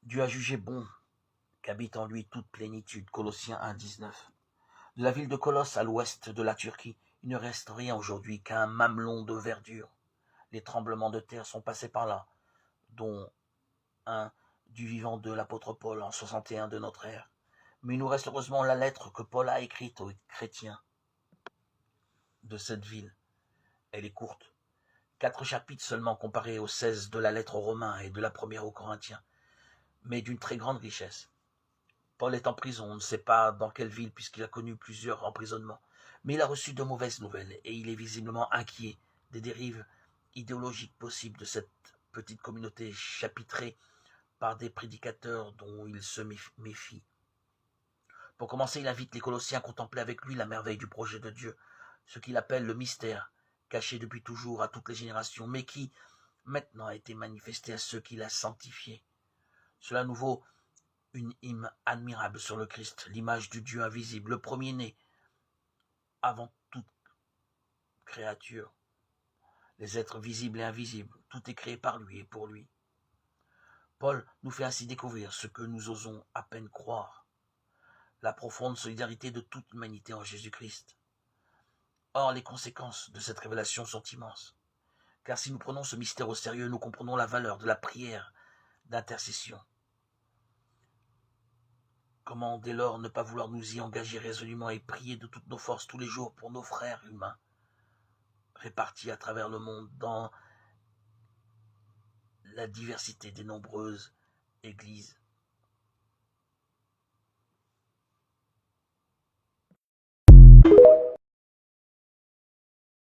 Dieu a jugé bon qu'habite en lui toute plénitude. Colossiens 1,19. De la ville de Colosse à l'ouest de la Turquie, il ne reste rien aujourd'hui qu'un mamelon de verdure. Les tremblements de terre sont passés par là, dont un du vivant de l'apôtre Paul en 61 de notre ère. Mais il nous reste heureusement la lettre que Paul a écrite aux chrétiens de cette ville. Elle est courte, 4 chapitres seulement comparés aux 16 de la lettre aux Romains et de la première aux Corinthiens, mais d'une très grande richesse. Paul est en prison, on ne sait pas dans quelle ville puisqu'il a connu plusieurs emprisonnements, mais il a reçu de mauvaises nouvelles et il est visiblement inquiet des dérives idéologiques possibles de cette petite communauté chapitrée par des prédicateurs dont il se méfie. Pour commencer, il invite les Colossiens à contempler avec lui la merveille du projet de Dieu, ce qu'il appelle le mystère, caché depuis toujours à toutes les générations, mais qui maintenant a été manifesté à ceux qu'il a sanctifiés. Cela nous vaut une hymne admirable sur le Christ, l'image du Dieu invisible, le premier-né, avant toute créature. Les êtres visibles et invisibles, tout est créé par lui et pour lui. Paul nous fait ainsi découvrir ce que nous osons à peine croire, la profonde solidarité de toute l'humanité en Jésus-Christ. Or, les conséquences de cette révélation sont immenses, car si nous prenons ce mystère au sérieux, nous comprenons la valeur de la prière d'intercession. Comment dès lors ne pas vouloir nous y engager résolument et prier de toutes nos forces tous les jours pour nos frères humains, répartis à travers le monde dans la diversité des nombreuses églises